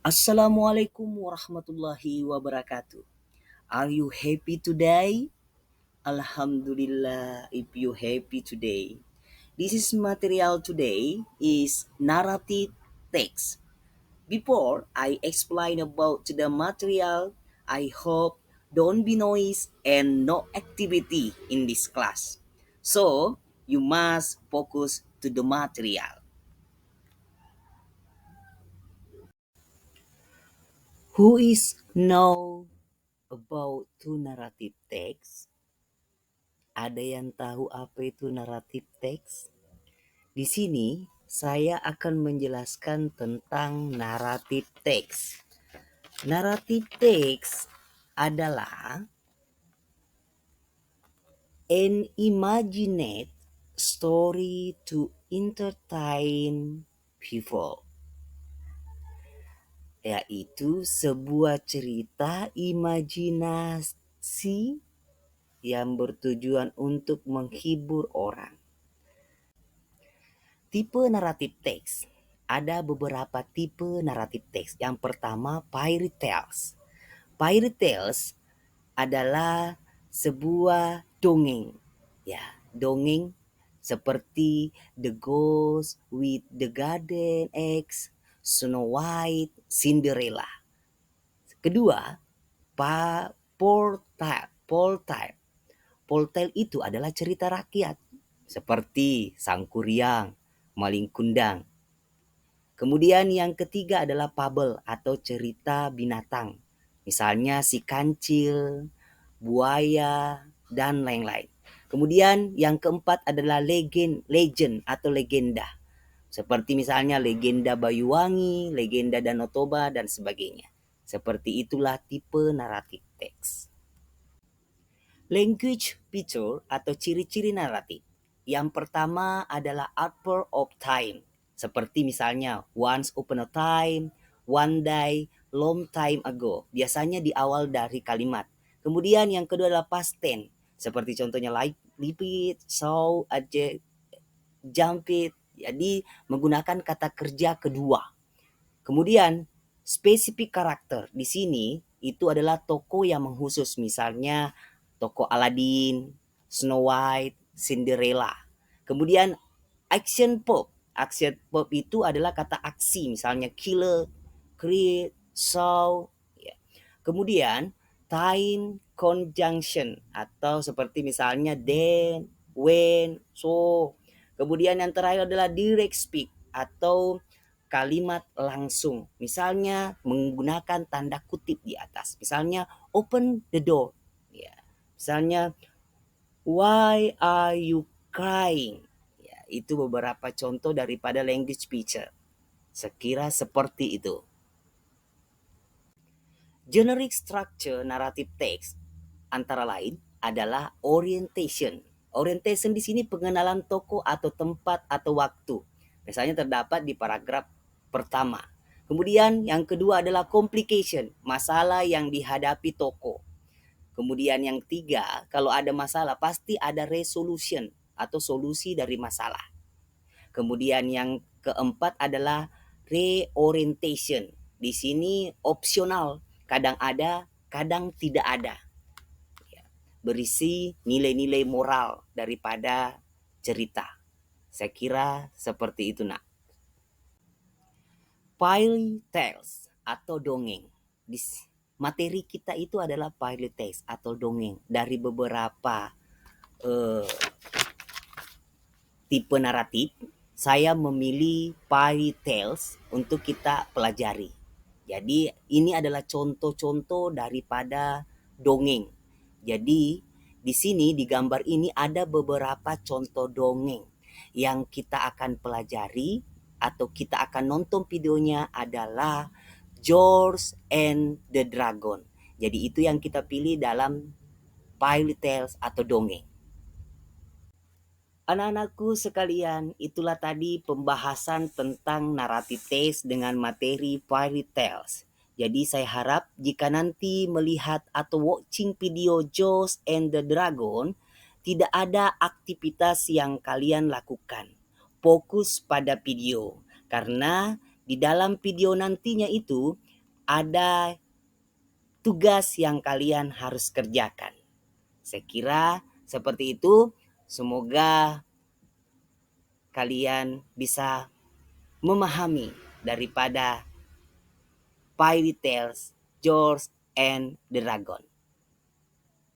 Assalamualaikum warahmatullahi wabarakatuh. Are you happy today? Alhamdulillah if you happy today. This is material today is narrative text. Before I explain about the material, I hope don't be noise and no activity in this class. So you must focus to the material. Who is know about to narrative text? Ada yang tahu apa itu naratif teks? Di sini saya akan menjelaskan tentang naratif teks. Naratif teks adalah an imagined story to entertain people, yaitu sebuah cerita imajinasi yang bertujuan untuk menghibur orang. Tipe naratif teks. Ada beberapa tipe naratif teks. Yang pertama, fairy tales. Fairy tales adalah sebuah dongeng. Ya, dongeng seperti The Ghost with the Garden Eggs, Snow White, Cinderella. Kedua, Poltale. Poltale. Poltale itu adalah cerita rakyat seperti Sang Kuryang, Maling Kundang. Kemudian yang ketiga adalah fable atau cerita binatang. Misalnya si kancil, buaya, dan lain-lain. Kemudian yang keempat adalah legend atau legenda. Seperti misalnya legenda Bayuwangi, legenda Danau Toba, dan sebagainya. Seperti itulah tipe naratif teks. Language feature atau ciri-ciri naratif. Yang pertama adalah outburst of time. Seperti misalnya once upon a time, one day, long time ago. Biasanya di awal dari kalimat. Kemudian yang kedua adalah past tense. Seperti contohnya like, repeat, saw, adject, jump it. Jadi menggunakan kata kerja kedua. Kemudian spesifik karakter di sini itu adalah tokoh yang mengkhusus, misalnya tokoh Aladdin, Snow White, Cinderella. Kemudian action pop. Action pop itu adalah kata aksi, misalnya killer, create, show. Ya. Kemudian time conjunction atau seperti misalnya then, when, so. Kemudian yang terakhir adalah direct speak atau kalimat langsung. Misalnya menggunakan tanda kutip di atas. Misalnya open the door. Ya. Misalnya why are you crying? Ya, itu beberapa contoh daripada language feature. Sekira seperti itu. Generic structure narrative text antara lain adalah orientation. Orientation di sini pengenalan tokoh atau tempat atau waktu. Misalnya terdapat di paragraf pertama. Kemudian yang kedua adalah complication, masalah yang dihadapi tokoh. Kemudian yang ketiga, kalau ada masalah pasti ada resolution atau solusi dari masalah. Kemudian yang keempat adalah reorientation. Di sini opsional, kadang ada, kadang tidak ada. Berisi nilai-nilai moral daripada cerita. Saya kira seperti itu, nak. Fairy tales atau dongeng. Materi kita itu adalah fairy tales atau dongeng dari beberapa tipe naratif. Saya memilih fairy tales untuk kita pelajari. Jadi ini adalah contoh-contoh daripada dongeng. Jadi di sini di gambar ini ada beberapa contoh dongeng yang kita akan pelajari atau kita akan nonton videonya adalah George and the Dragon. Jadi itu yang kita pilih dalam fairy tales atau dongeng. Anak-anakku sekalian, itulah tadi pembahasan tentang narrative text dengan materi fairy tales. Jadi saya harap jika nanti melihat atau watching video Jaws and the Dragon, tidak ada aktivitas yang kalian lakukan. Fokus pada video. Karena di dalam video nantinya itu ada tugas yang kalian harus kerjakan. Saya kira seperti itu. Semoga kalian bisa memahami daripada Fairy Tales George and the Dragon.